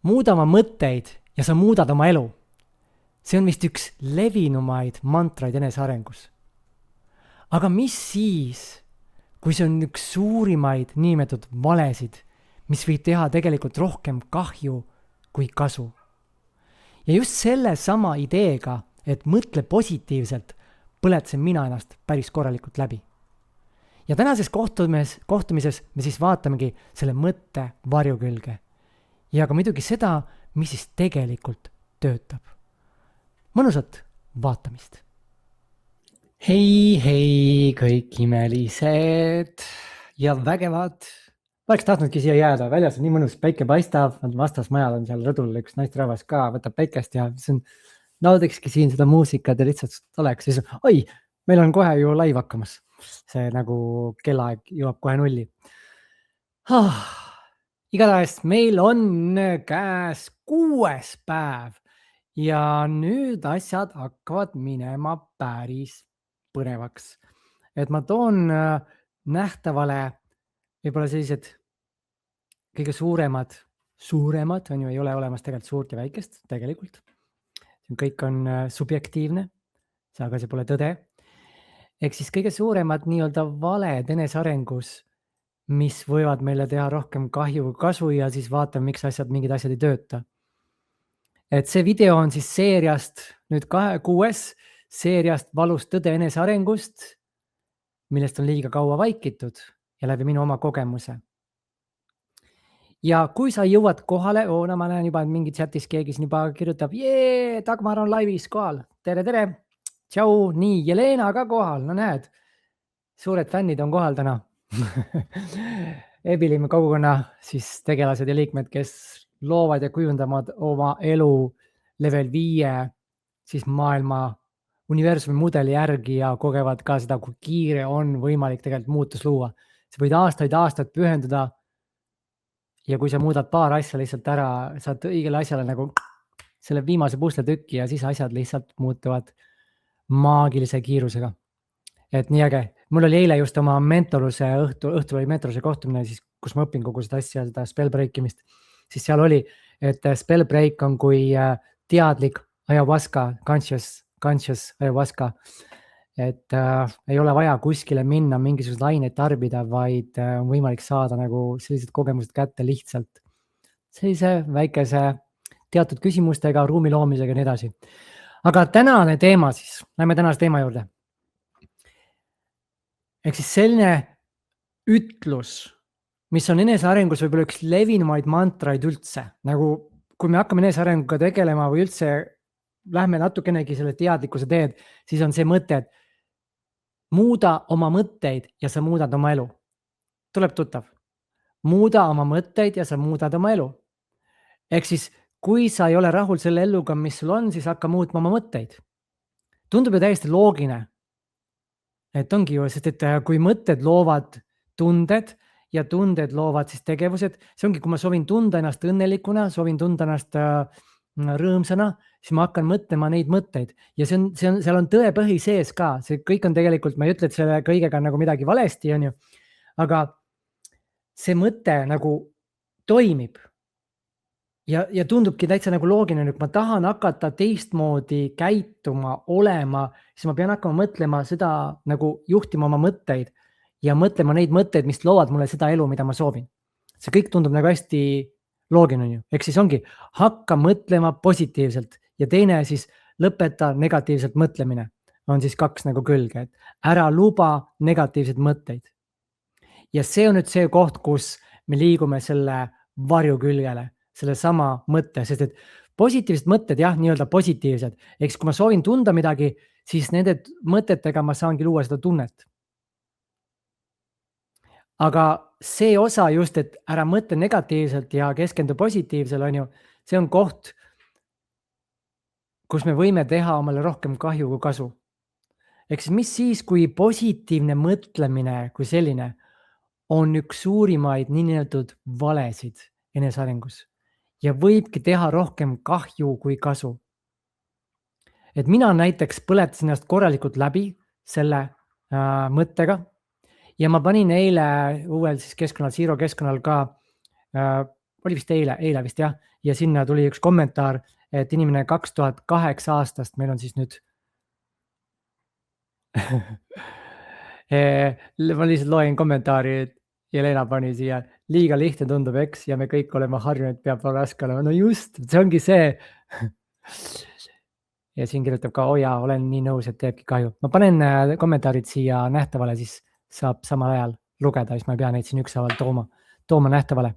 muuda oma mõtteid ja sa muudad oma elu. See on vist üks levinumaid mantraid enesearengus. Aga mis siis, kui see on üks suurimaid niinimetatud valesid, mis võib teha tegelikult rohkem kahju kui kasu? Ja just selle sama ideega, et mõtle positiivselt, põletsen mina ennast päris korralikult läbi. Ja tänases kohtumises me siis vaatamegi selle mõtte varjukülge. Ja ka muidugi seda, mis siis tegelikult töötab. Mõnusat vaatamist. Hei kõik imelised ja vägevad. Oleks tahtnudki siia jääda, väljas on nii mõnus, päike paistab, vastasmajal on seal rõdul üks naisterahvas ka, võtab päikest ja naudikski siin seda muusikat ja lihtsalt oleks. Siis, oi, meil on kohe ju live hakkamas. See nagu kellaaeg jõuab kohe nulli. Igatahes meil on käes 6. päev ja nüüd asjad hakkavad minema päris põnevaks. Et ma toon nähtavale võib-olla sellised kõige suuremad, on ju, ei ole olemas tegelikult suurt ja väikest, tegelikult. Kõik on subjektiivne, aga see pole tõde. Ehk siis kõige suuremad nii-öelda valed enesearengus, mis võivad meile teha rohkem kahju kui kasu ja siis vaatame, miks mingid asjad ei tööta. Et see video on siis seeriast, nüüd 6. seeriast valust tõde enesearengust, millest on liiga kaua vaikitud ja läbi minu oma kogemuse. Ja kui sa jõuad kohale, ma näen juba, et mingi chatis keegi siin juba kirjutab, Dagmar on laivis kohal, tere, tšau, nii, Jelena ka kohal, no näed, suured fännid on kohal täna. Ebiliimi kogukonna siis tegelased ja liikmed, kes loovad ja kujundavad oma elu level 5 siis maailma universumi mudeli järgi ja kogevad ka seda, kui kiire on võimalik tegelikult muutus luua. Sa võid aastaid pühenduda ja kui sa muudad paar asja lihtsalt ära, saad õigele asjale nagu selle viimase pusletükki ja siis asjad lihtsalt muutuvad maagilise kiirusega. Et nii äge. Mul oli eile just oma mentoruse õhtul oli mentoruse kohtumine, siis, kus ma õpin kogu seda asja, seda spell breakimist. Siis seal oli, et spell break on kui teadlik ayahuasca, conscious ayahuasca. Et ei ole vaja kuskile minna, mingisugused aineid tarbida, vaid on võimalik saada nagu sellised kogemused kätte lihtsalt. Sellise väikese teatud küsimustega, ruumi loomisega ja nii edasi. Aga tänane teema siis, lähme tänase teema juurde. Ehk siis selline ütlus, mis on enesearengus võib-olla üks levinumaid mantraid üldse. Nagu kui me hakkame enesearenguga tegelema või üldse lähme natukenegi selle teadlikkuse teed, siis on see mõte, et muuda oma mõtteid ja sa muudad oma elu. Tuleb tuttav. Muuda oma mõtteid ja sa muudad oma elu. Ehk siis, kui sa ei ole rahul selle eluga, mis sul on, siis hakka muutma oma mõtteid. Tundub ju täiesti loogine. Et ongi ju, sest et kui mõtted loovad tunded ja tunded loovad siis tegevused, see ongi, kui ma soovin tunda ennast õnnelikuna, soovin tunda ennast rõõmsana, siis ma hakkan mõtlema neid mõtteid ja seal on tõepõhi sees ka, see kõik on tegelikult, ma ei ütle, et selle kõigega nagu midagi valesti on ju, aga see mõte nagu toimib ja tundubki täitsa nagu loogiline, kui ma tahan hakata teistmoodi käituma, olema, siis ma pean hakkama mõtlema seda nagu juhtima oma mõtteid ja mõtlema neid mõtteid, mis loovad mulle seda elu, mida ma soovin. See kõik tundub nagu hästi loogiline ju. Ehk siis ongi, hakka mõtlema positiivselt ja teine siis lõpeta negatiivselt mõtlemine. On siis 2 nagu külge, et ära luba negatiivseid mõtteid. Ja see on nüüd see koht, kus me liigume selle varjukülgele, selle sama mõtte, sest et positiivsed mõtted, jah, nii-öelda positiivsed. Ehk kui ma soovin tunda midagi, siis nende mõtetega ma saangi luua seda tunnet. Aga see osa just, et ära mõtle negatiivselt ja keskendu positiivsel, on ju, see on koht, kus me võime teha omale rohkem kahju kui kasu. Ehk siis, kui positiivne mõtlemine kui selline on üks suurimaid niinimetatud valesid enesearengus ja võibki teha rohkem kahju kui kasu. Et mina näiteks põletasin ennast korralikult läbi selle mõttega ja ma panin eile uuel siis keskkonnal, Zero keskkonnal ka oli vist eile vist jah, ja sinna tuli üks kommentaar, et inimene 2008 aastast, meil on siis nüüd ma lihtsalt loen kommentaari, et Jelena pani siia, liiga lihtne tundub, eks, ja me kõik oleme harjunud, peab raske olema. No just, see ongi see. Ja siin kirjutab ka, jaa, olen nii nõus, et teebki kahju. Ma panen kommentaarid siia nähtavale, siis saab samal ajal lugeda, siis ma ei pea neid siin ükshaaval tooma nähtavale.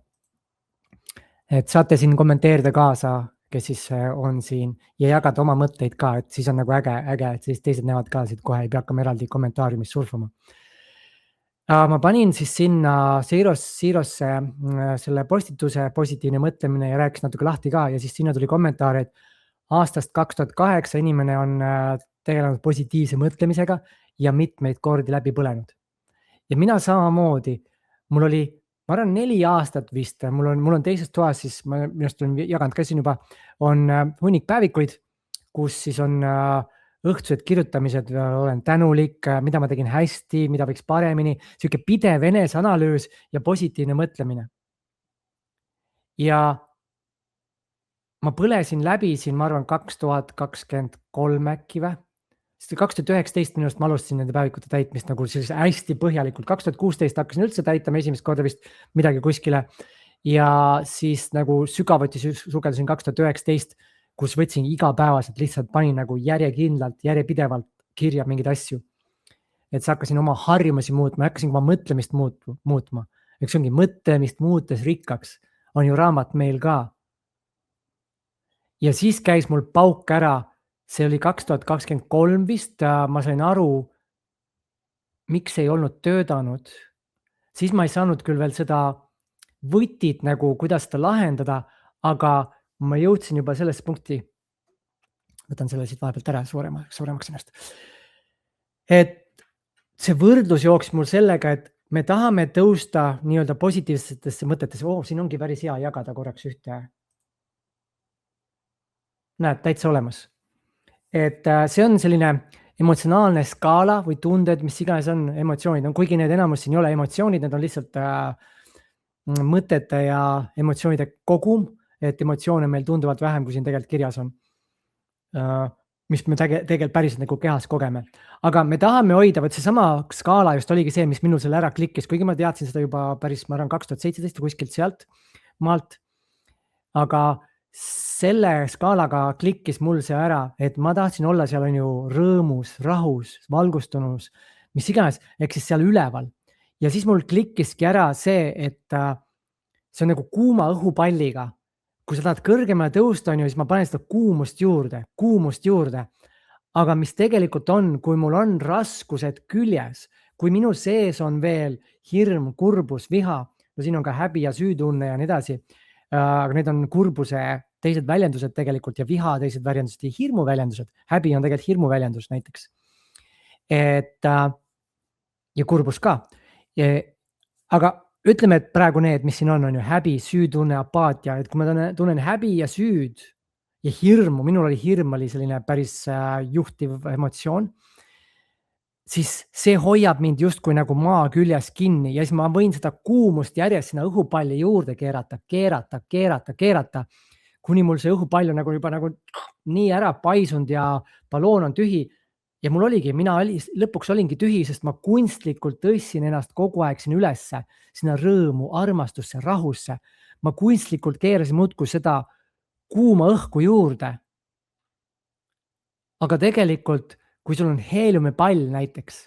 Et saate siin kommenteerida kaasa, kes siis on siin ja jagada oma mõtteid ka, et siis on nagu äge, et siis teised näevad ka siit kohe, ei pea hakkama eraldi kommentaariumis surfama. Ma panin siis sinna Siirosse selle postituse positiivne mõtlemine ja rääkis natuke lahti ka ja siis sinna tuli kommentaar, et aastast 2008 inimene on tegelenud positiivse mõtlemisega ja mitmeid kordi läbi põlenud. Ja mina samamoodi, mul oli, ma arvan 4 aastat vist, mul on teises toas, siis ma minust olen jaganud ka siin juba, on hunnik päevikuid, kus siis on õhtused kirjutamised, olen tänulik, mida ma tegin hästi, mida võiks paremini, sihuke pidev eneseanalüüs ja positiivne mõtlemine. Ja ma põlesin läbi siin, ma arvan 2023 äkki või, sest 2019 minust ma alustasin nende päevikute täitmist nagu sellise hästi põhjalikult, 2016 hakkasin üldse täitama esimest korda vist midagi kuskile ja siis nagu sügavuti sukeldusin 2019, kus võtsin igapäevaselt, lihtsalt panin nagu järjekindlalt, järjepidevalt kirja mingeid asju. Et sa hakkasin oma harjumusi muutma, hakkasin oma mõtlemist muutma. Eks ongi mõtlemist muutes rikkaks, on ju raamat meil ka. Ja siis käis mul pauk ära, see oli 2023 vist, ma sain aru, miks ei olnud töötanud. Siis ma ei saanud küll veel seda võtit nagu, kuidas seda lahendada, aga ma jõudsin juba sellest punkti, võtan selle siit vahepealt ära suuremaks ennast. Et see võrdlus jooks mul sellega, et me tahame tõusta nii-öelda positiivsetesse mõtetesse. Siin ongi päris hea jagada korraks ühte. Näed, täitsa olemas. Et see on selline emotsionaalne skaala või tunded, mis iganes on emotsioonid. Kuigi need enamus siin ei ole emotsioonid, need on lihtsalt mõtete ja emotsioonide kogum, et emotsioone meil tunduvalt vähem, kui siin tegelikult kirjas on, mis me tegelikult päriselt nagu kehas kogeme. Aga me tahame hoida, võt see sama skaala just oligi see, mis minul selle ära klikkis, kuigi ma teadsin seda juba päris, ma arvan 2017 kuskilt sealt maalt. Aga selle skaalaga klikkis mul see ära, et ma tahtsin olla seal on ju rõõmus, rahus, valgustunus, mis iganes, ehk siis seal üleval. Ja siis mul klikkiski ära see, et see on nagu kuuma õhupalliga. Kui sa tahad kõrgemale tõusta, siis ma panen seda kuumust juurde. Aga mis tegelikult on, kui mul on raskused küljes, kui minu sees on veel hirm, kurbus, viha, no siin on ka häbi ja süütunne ja nii edasi, aga need on kurbuse teised väljendused tegelikult ja viha teised väljendused ja hirmu väljendused. Häbi on tegelikult hirmu väljendus näiteks. Ja kurbus ka. Aga ütleme, et praegu need, mis siin on ju häbi, süütunne, apaatia, et kui ma tunnen häbi ja süüd ja hirmu, minul oli hirm, oli selline päris juhtiv emotsioon, siis see hoiab mind justkui nagu maa küljes kinni ja siis ma võin seda kuumust järjest sinna õhupalli juurde keerata, kuni mul see õhupall on nagu juba nagu nii ära paisunud ja balloon on tühi. Ja mul oligi, lõpuks olingi tühi, sest ma kunstlikult tõssin ennast kogu aeg sinna ülesse, sinna rõõmu, armastusse, rahusse. Ma kunstlikult keerasin muudkui seda kuuma õhku juurde. Aga tegelikult, kui sul on heeliumipall näiteks,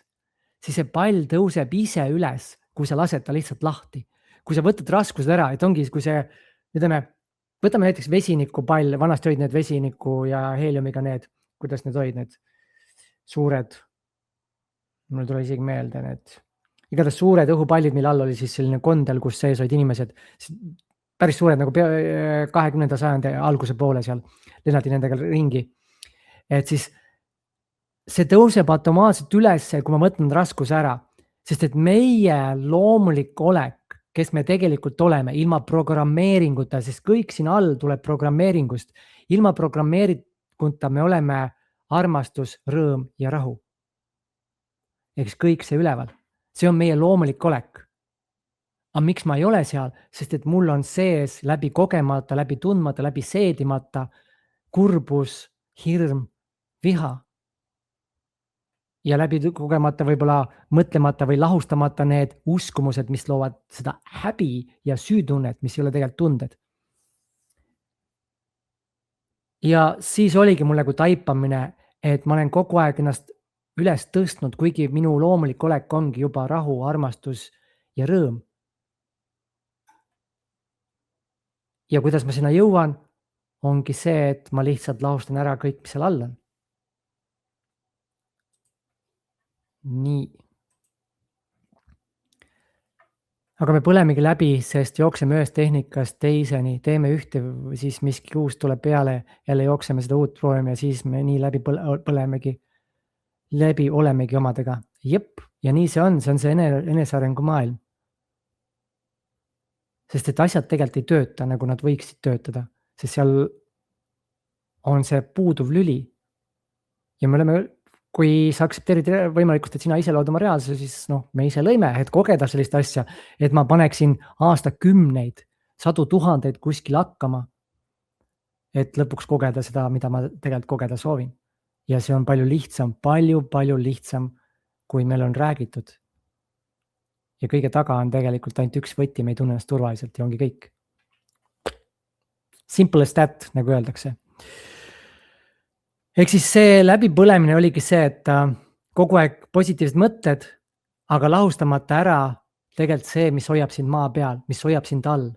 siis see pall tõuseb ise üles, kui sa lased ta lihtsalt lahti. Kui sa võtad raskused ära, et ongi, kui see, võtame näiteks vesinikupall, vanasti olid need vesiniku ja heeliumiga need, kuidas need olid need suured, mul tuli isegi meelde need, igatahes suured õhupallid, mille all oli siis selline kondel, kus sees olid inimesed, päris suured nagu 20. sajandi alguse poole seal, lennati nendega ringi. Et siis see tõuseb automaatselt üles, kui ma võtan raskuse ära, sest et meie loomulik olek, kes me tegelikult oleme, ilma programmeeringuta, sest kõik siin all tuleb programmeeringust, ilma programmeeringuta me oleme armastus, rõõm ja rahu. Eks kõik see üleval. See on meie loomulik olek. Aga miks ma ei ole seal? Sest et mul on sees läbi kogemata, läbi tundmata, läbi seedimata kurbus, hirm, viha. Ja läbi kogemata võib-olla mõtlemata või lahustamata need uskumused, mis loovad seda häbi ja süütunnet, mis ei ole tegelikult tunded. Ja siis oligi mul nagu taipamine, et ma olen kogu aeg ennast üles tõstnud, kuigi minu loomulik olek ongi juba rahu, armastus ja rõõm. Ja kuidas ma sinna jõuan, ongi see, et ma lihtsalt lahustan ära kõik, mis seal all on. Nii. Aga me põlemegi läbi, sest jookseme ühest tehnikast teiseni, teeme ühte, siis miski uus tuleb peale, jälle jookseme seda uut proovime ja siis me nii läbi põlemegi, läbi olemegi omadega. Jep, ja nii see on see enesearengu maailm. Sest et asjad tegelikult ei tööta, nagu nad võiksid töötada, sest seal on see puuduv lüli. Ja me oleme, kui sa aktsepteerid võimalikkust, et sina ise lood oma reaalsuse, siis me ise lõime, et kogeda sellist asja, et ma paneksin aastakümneid, 100 000 kuskil hakkama, et lõpuks kogeda seda, mida ma tegelikult kogeda soovin. Ja see on palju lihtsam, palju lihtsam, kui meil on räägitud. Ja kõige taga on tegelikult ainult üks võti, me ei tunne ennast turvaliselt ja ongi kõik. Simple as that, nagu öeldakse. Ehk siis see läbipõlemine oligi see, et kogu aeg positiivsed mõtted, aga lahustamata ära tegelikult see, mis hoiab sind maa peal, mis hoiab sind all.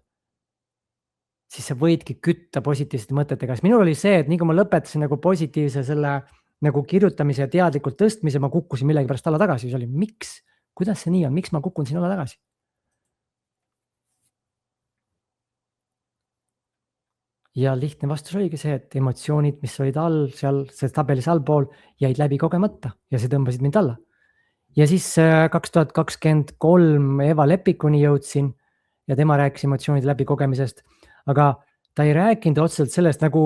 Siis sa võidki kütta positiivsete mõtetega. Minul oli see, et nii kui ma lõpetasin nagu positiivse selle nagu kirjutamise ja teadlikult tõstmise, ma kukkusin millegi pärast alla tagasi. See oli, miks? Kuidas see nii on? Miks ma kukun siin alla tagasi? Ja lihtne vastus oligi see, et emotsioonid, mis olid all seal selles tabelis allpool, jäid läbi kogemata ja see tõmbasid mind alla. Ja siis 2023 Eva Lepikuni jõudsin ja tema rääkis emotsioonide läbi kogemisest, aga ta ei rääkinud otseselt sellest, nagu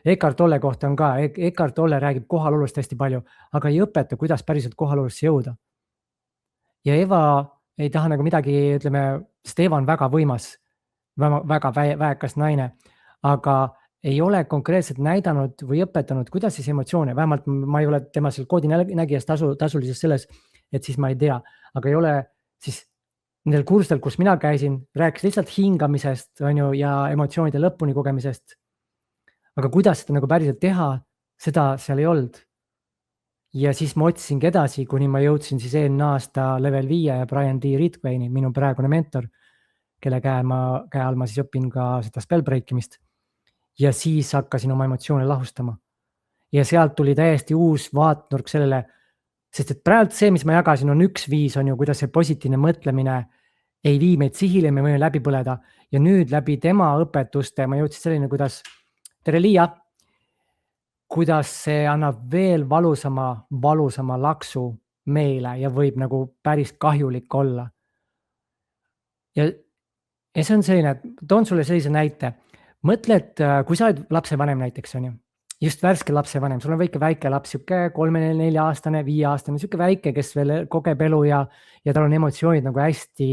Eckhart Tolle kohta on ka. Eckhart Tolle räägib kohalolust hästi palju, aga ei õpeta, kuidas päriselt kohalolusse jõuda. Ja Eva ei taha nagu midagi, ütleme, sest Eva on väga võimas, väga väekas naine, aga ei ole konkreetselt näidanud või õpetanud, kuidas siis emotsioone, vähemalt ma ei ole tema seal koodinägijas tasulises selles, et siis ma ei tea, aga ei ole siis nendel kursustel, kus mina käisin, rääkis lihtsalt hingamisest ja emotsioonide lõpuni kogemisest. Aga kuidas seda nagu päriselt teha, seda seal ei olnud. Ja siis ma otsisingi edasi, kuni ma jõudsin siis eelmine aasta level 5 ja Brian D. Ridgwayni, minu praegune mentor, kelle käe all ma siis õpin ka seda spellbreakimist. Ja siis hakkasin oma emotsioone lahustama. Ja sealt tuli täiesti uus vaatnurk sellele, sest et praegu see, mis ma jagasin, on üks viis, kuidas see positiivne mõtlemine ei vii meid sihile, me võime läbi põleda. Ja nüüd läbi tema õpetuste ma jõudsin selline, kuidas, tere Liia, kuidas see annab veel valusama laksu meile ja võib nagu päris kahjulik olla. Ja see on selline, toon sulle sellise näite. Mõtle, et kui sa oled lapsevanem näiteks, on ju, just värske lapsevanem, sul on väike laps, siuke 3-4 aastane, 5 aastane, siuke väike, kes veel kogeb elu ja tal on emotsioonid nagu hästi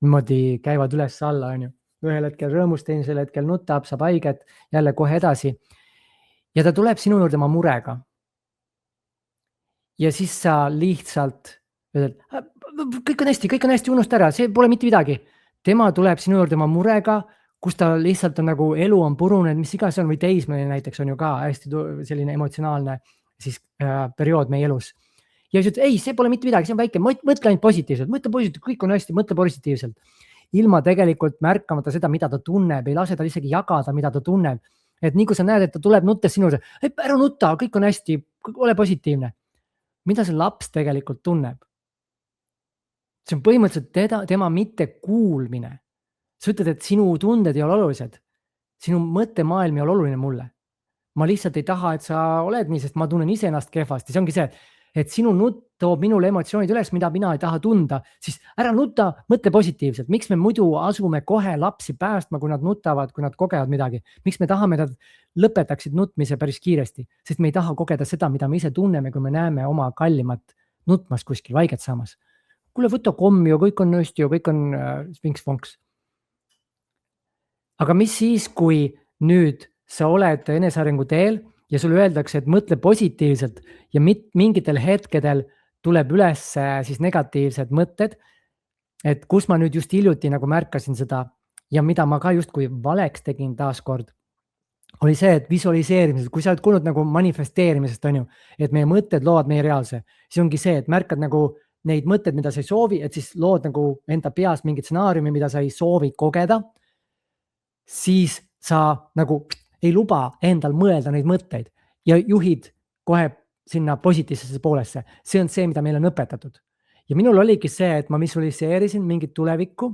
niimoodi käivad üles alla, on ju. Ühel hetkel rõõmust, teisel hetkel nutab, saab haiget, jälle kohe edasi. Ja ta tuleb sinu juurde oma murega. Ja siis sa lihtsalt ütled, kõik on hästi, unusta ära, see pole mitte midagi. Tema tuleb sinu juurde oma murega, kus ta lihtsalt on nagu elu on purunenud, mis igas on või teismeline näiteks on ju ka hästi selline emotsionaalne siis periood meie elus. Ja siis ütled, ei, see pole mitte midagi, see on väike, mõtle ainult positiivselt, mõtle positiivselt, kõik on hästi, mõtle positiivselt. Ilma tegelikult märkamata seda, mida ta tunneb, ei lase tal isegi jagada, mida ta tunneb. Et nii kui sa näed, et ta tuleb nuttes sinu juurde, ära nutta, kõik on hästi, ole positiivne. Mida see laps tegelikult tunneb? See on põhimõtteliselt tema mitte kuulmine. Sa ütled, et sinu tunded ei ole olulised. Sinu mõttemaailm ei ole oluline mulle. Ma lihtsalt ei taha, et sa oled nii, sest ma tunnen ise ennast kehvasti. See ongi see, et sinu nutt toob minule emotsioonid üles, mida mina ei taha tunda. Siis ära nuta, mõtle positiivselt. Miks me muidu asume kohe lapsi päästma, kui nad nutavad, kui nad kogevad midagi? Miks me tahame, et nad lõpetaksid nutmise päris kiiresti? Sest me ei taha kogeda seda, mida me ise tunneme, kui me näeme oma kallimat nutmas kuskil vaiget saamas. kuule, võta kommi ja kõik on hästi ja kõik on vinks-vonks. Aga mis siis, kui nüüd sa oled enesearengu teel ja sulle öeldakse, et mõtle positiivselt ja mingitel hetkedel tuleb üles siis negatiivsed mõtted, et kus ma nüüd just hiljuti nagu märkasin seda ja mida ma ka justkui valeks tegin taaskord, oli see, et visualiseerimised, kui sa oled kuulnud nagu manifesteerimisest, on ju, et meie mõtted loovad meie reaalse, siis ongi see, et märkad nagu neid mõtteid, mida sa ei soovi, et siis lood nagu enda peas mingi stsenaariumi, mida sa ei soovi kogeda, siis sa nagu ei luba endal mõelda neid mõtteid ja juhid kohe sinna positiivsesse poolesse. See on see, mida meil on õpetatud. Ja minul oligi see, et ma visualiseerisin mingit tulevikku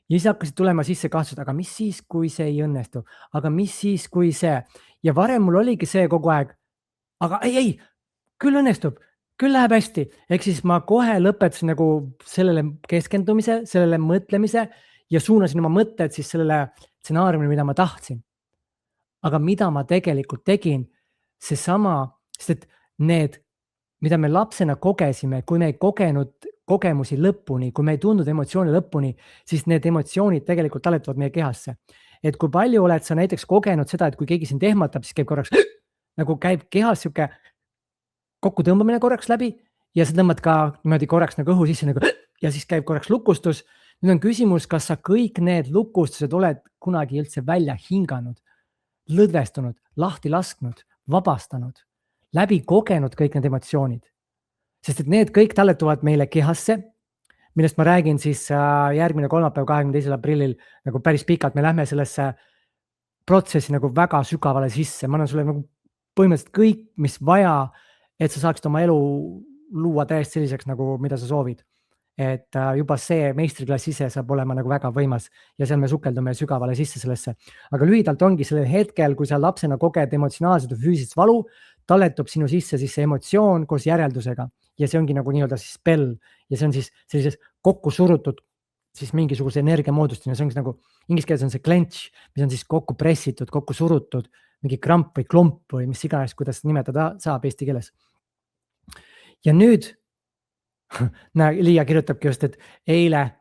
ja siis hakkasid tulema sisse kahtlused, aga mis siis, kui see ei õnnestu, aga mis siis, kui see, ja varem mul oligi see kogu aeg, aga ei, küll õnnestub, küll läheb hästi. Ehk siis ma kohe lõpetasin nagu sellele keskendumise, sellele mõtlemise ja suunasin oma mõtted siis sellele stsenaariumile, mida ma tahtsin. Aga mida ma tegelikult tegin, seesama, sest et need, mida me lapsena kogesime, kui me ei kogenud kogemusi lõpuni, kui me ei tundnud emotsiooni lõpuni, siis need emotsioonid tegelikult talletuvad meie kehasse. Et kui palju oled sa näiteks kogenud seda, et kui keegi sind ehmatab, siis käib korraks nagu käib kehas sihuke kokkutõmbamine korraks läbi ja sa tõmbad ka niimoodi korraks nagu õhu sisse nagu, ja siis käib korraks lukustus. Nüüd on küsimus, kas sa kõik need lukustused oled kunagi üldse välja hinganud, lõdvestunud, lahti lasknud, vabastanud, läbi kogenud kõik need emotsioonid. Sest et need kõik talletuvad meile kehasse, millest ma räägin siis järgmine kolmapäev 22. aprillil nagu päris pikalt. Me lähme sellesse protsessi nagu väga sügavale sisse. Ma annan sulle nagu põhimõtteliselt kõik, mis vaja, et sa saaksid oma elu luua täiesti selliseks, nagu mida sa soovid. Et juba see meistriklass ise saab olema nagu väga võimas ja seal me sukeldume sügavale sisse sellesse. Aga lühidalt ongi sellel hetkel, kui sa lapsena koged emotsionaalset või füüsilist valu, talletub sinu sisse siis see emotsioon koos järeldusega ja see ongi nagu nii-öelda siis spell ja see on siis sellises kokku surutud siis mingisuguse energia moodustamine, see ongi nagu inglise keeles on see clench, mis on siis kokku pressitud, kokku surutud, mingi kramp või klomp või mis iganes, kuidas nimetada saab eesti keeles. Ja nüüd Liia kirjutabki just, et eile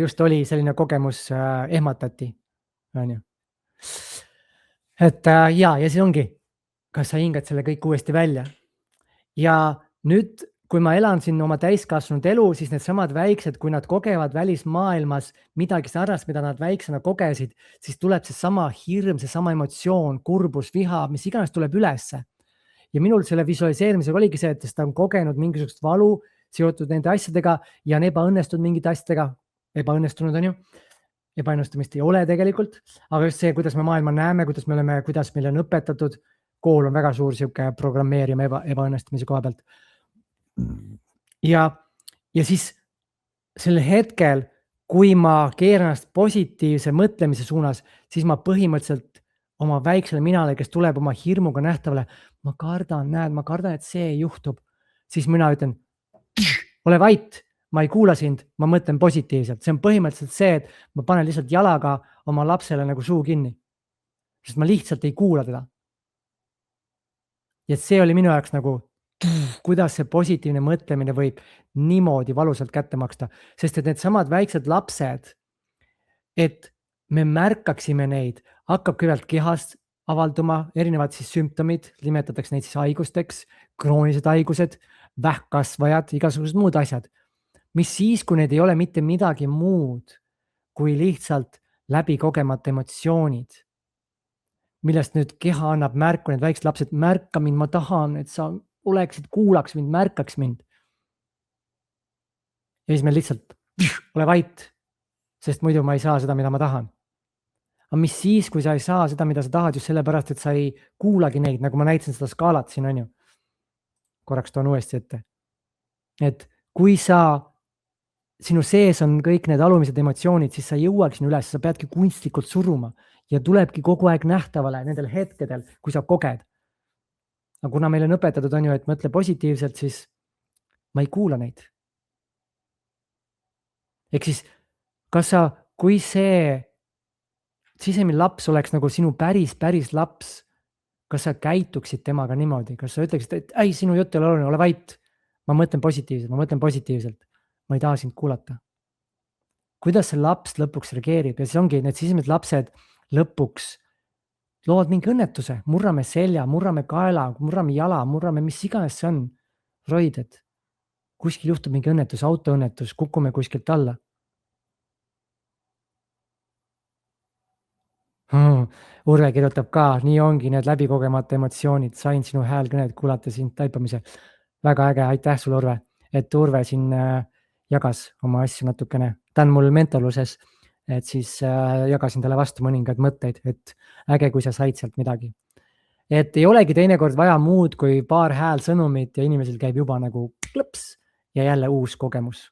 just oli selline kogemus, ehmatati. Et ja see ongi, kas sa hingad selle kõik uuesti välja. Ja nüüd, kui ma elan siin oma täiskasvanud elu, siis need samad väiksed, kui nad kogevad välismaailmas midagi sarnast, mida nad väiksena kogesid, siis tuleb see sama hirm, see sama emotsioon, kurbus, viha, mis iganes tuleb ülesse. Ja minul selle visualiseerimisega oligi see, et ta on kogenud mingisugust valu seotud nende asjadega ja on ebaõnnestunud mingite asjadega, ebaõnnestunud on ju, ebaõnnestumist ei ole tegelikult, aga just see, kuidas me maailma näeme, kuidas meil on õpetatud, kool on väga suur sihuke programmeerima ebaõnnestumise koha pealt. Ja siis sel hetkel, kui ma keeran ennast positiivse mõtlemise suunas, siis ma põhimõtteliselt oma väiksele minale, kes tuleb oma hirmuga nähtavale, ma kardan, et see juhtub, siis mina ütlen, ole vait, ma ei kuula sind, ma mõtlen positiivselt. See on põhimõtteliselt see, et ma panen lihtsalt jalaga oma lapsele nagu suu kinni, sest ma lihtsalt ei kuula teda. Ja see oli minu jaoks nagu, kuidas see positiivne mõtlemine võib niimoodi valusalt kätte maksta, sest et need samad väiksed lapsed, et me märkaksime neid, hakkab kõigepealt kehast avalduma erinevad siis sümptomid, nimetatakse neid siis haigusteks, kroonilised haigused, vähkkasvajad, igasugused muud asjad, mis siis, kui need ei ole mitte midagi muud, kui lihtsalt läbi kogemata emotsioonid, millest nüüd keha annab märku, need väiksed lapsed, märka mind, ma tahan, et sa oleksid, kuulaks mind, märkaks mind. Ja siis me lihtsalt ole vait, sest muidu ma ei saa seda, mida ma tahan. Aga mis siis, kui sa ei saa seda, mida sa tahad, just sellepärast, et sa ei kuulagi neid, nagu ma näitasin seda skaalat siin, on ju. Korraks toon uuesti ette. Et kui sinu sees on kõik need alumised emotsioonid, siis sa jõuaks sinna üles, sa peadki kunstlikult suruma ja tulebki kogu aeg nähtavale nendel hetkedel, kui sa koged. Aga kuna meil on õpetatud, on ju, et mõtle positiivselt, siis ma ei kuula neid. Ehk siis, kui see sisemine laps oleks nagu sinu päris laps, kas sa käituksid temaga niimoodi, kas sa ütleksid, et ei, sinu jutt ei ole oluline, ole vait, ma mõtlen positiivselt, ma ei taha sind kuulata. Kuidas see laps lõpuks reageerib ja siis ongi need sisemised lapsed lõpuks loovad mingi õnnetuse, murrame selja, murrame kaela, murrame jala, murrame mis iganes see on. Freud, et kuskil juhtub mingi õnnetus, autoõnnetus, kukume kuskilt alla. Urve kirjutab ka, nii ongi need läbikogemata emotsioonid, sain sinu häälkõned kuulata sind taipamise. Väga äge, aitäh sulle, Urve, et Urve siin jagas oma asju natukene. Ta on mul mentorluses, et siis jagasin talle vastu mõningaid mõtteid, et äge, kui sa said sealt midagi. Et ei olegi teinekord vaja muud kui paar häälsõnumit ja inimesel käib juba nagu klõps ja jälle uus kogemus.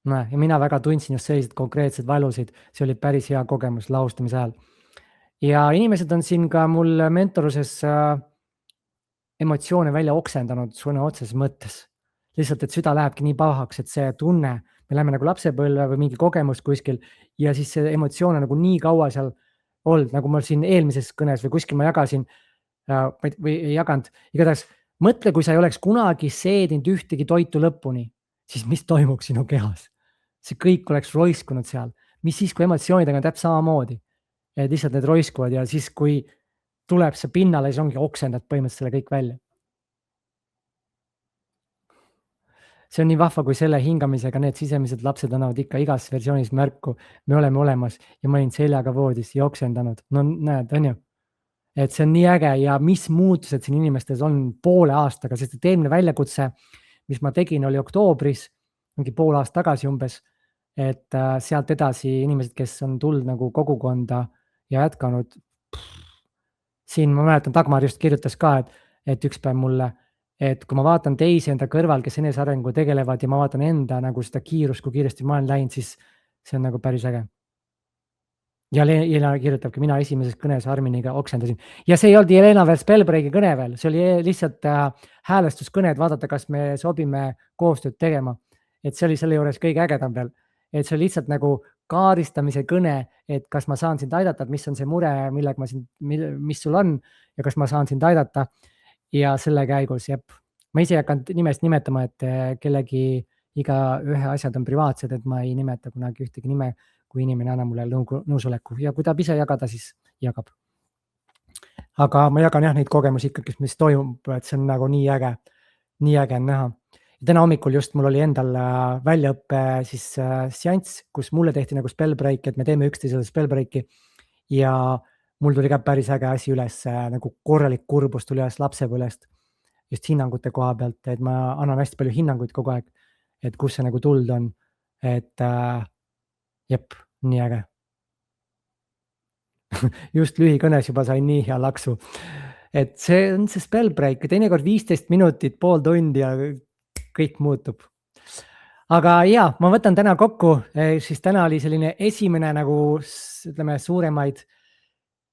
Ja mina väga tundsin just sellised konkreetsed valusid, see oli päris hea kogemus laustamise ajal. Ja inimesed on siin ka mul mentoruses emotsioone välja oksendanud sõna otseses mõttes. Lihtsalt, et süda lähebki nii pahaks, et see tunne, me läheme nagu lapsepõlve või mingi kogemus kuskil ja siis see emotsioon on nagu nii kaua seal olnud, nagu ma siin eelmises kõnes või kuskil ma jagasin või ei jaganud, igatahes mõtle, kui sa ei oleks kunagi seedinud ühtegi toitu lõpuni, siis mis toimuks sinu kehas? See kõik oleks roiskunud seal. Mis siis, kui emotsioonidega on täpselt samamoodi? Et lihtsalt need roiskuvad ja siis, kui tuleb see pinnale, siis ongi oksendad põhimõtteliselt selle kõik välja. See on nii vahva, kui selle hingamisega need sisemised lapsed annavad ikka igas versioonis märku. Me oleme olemas ja ma olin seljaga voodis ja oksendanud. No näed, on ju? Et see on nii äge ja mis muutused siin inimestes on poole aastaga, sest et eelmine väljakutse, mis ma tegin, oli oktoobris, mingi pool aasta tagasi umbes. Et sealt edasi inimesed, kes on tulnud nagu kogukonda ja jätkanud. Siin ma mäletan, Dagmar just kirjutas ka, et üks päev mulle, et kui ma vaatan teisi enda kõrval, kes enesearengu tegelevad ja ma vaatan enda nagu seda kiirust, kui kiiresti ma olen läinud, siis see on nagu päris äge. Ja Jelena kirjutabki, mina esimeses kõnes Arminiga oksendasin. Ja see ei olnud Jelena veel Spellbreaki kõne veel, see oli lihtsalt häälestuskõne, et vaadata, kas me sobime koostööd tegema. Et see oli selle juures kõige ägedam veel. Et see oli lihtsalt nagu kaaristamise kõne, et kas ma saan sind aidata, et mis on see mure, millega ma sind, mis sul on ja kas ma saan sind aidata. Ja selle käigus, ma ise ei hakanud nimest nimetama, et kellegi iga ühe asjad on privaatsed, et ma ei nimeta kunagi ühtegi nime, kui inimene annab mulle nõusoleku ja kui ta ise jagada, siis jagab. Aga ma jagan jah neid kogemusi ikkagi, mis toimub, et see on nagu nii äge on näha. Ja täna hommikul just mul oli endal väljaõppe siis seanss, kus mulle tehti nagu spellbreak, et me teeme üksteisele spellbreaki ja mul tuli ka päris äge asi üles, nagu korralik kurbus tuli üles lapsepõlvest just hinnangute koha pealt, et ma annan hästi palju hinnanguid kogu aeg, et kus see nagu tuld on, et nii äge. Just lühikõnes juba sain nii hea laksu, et see on see spellbreak ja teinekord 15 minutit, pool tundi ja kõik muutub. Aga ja, ma võtan täna kokku, siis täna oli selline esimene nagu ütleme suuremaid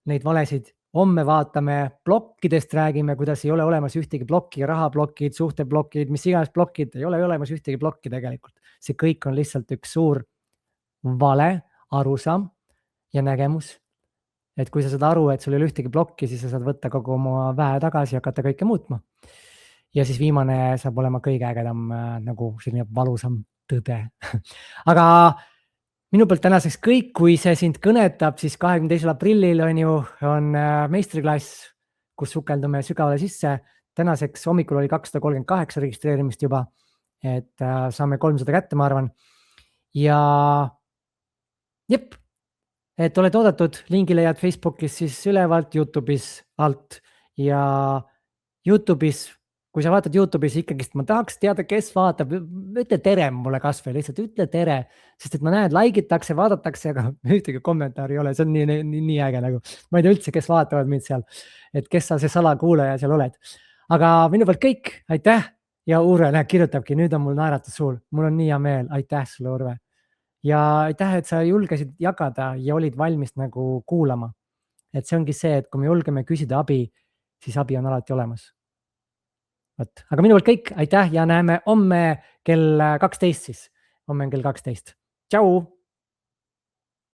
neid valesid. Homme vaatame plokkidest, räägime, kuidas ei ole olemas ühtegi blokki, rahablokid, suhteblokid, mis iganes blokid, ei ole olemas ühtegi blokki tegelikult. See kõik on lihtsalt üks suur vale, arusaam ja nägemus. Et kui sa saad aru, et sul ei ole ühtegi blokki, siis sa saad võtta kogu oma väe tagasi ja hakata kõike muutma. Ja siis viimane saab olema kõige ägedam nagu selline valusam tõde. Aga minu poolt tänaseks kõik, kui see sind kõnetab, siis 22. aprillil on meistriklass, kus sukeldume sügavale sisse. Tänaseks hommikul oli 238 registreerimist juba, et saame 300 kätte, ma arvan. Ja et oled oodatud, lingi leiad Facebookis siis ülevalt, YouTube'is alt ja YouTube'is, kui sa vaatad YouTube'is ikkagist, ma tahaks teada, kes vaatab, ütle tere mulle kas või lihtsalt ütle tere, sest et ma näen, like'itakse, vaadatakse, aga ühtegi kommentaari ei ole, see on nii äge nagu. Ma ei tea üldse, kes vaatavad mind seal, et kes sa see salakuulaja seal oled. Aga minu poolt kõik, aitäh ja Urve kirjutabki, nüüd on mul naeratus suul, mul on nii hea meel, aitäh sulle, Urve. Ja aitäh, et sa julgesid jagada ja olid valmis nagu kuulama. Et see ongi see, et kui me julgeme küsida abi, siis abi on alati olemas. Aga minu poolt kõik, aitäh ja näeme homme kell 12 siis. Homme on kell 12. Tšau!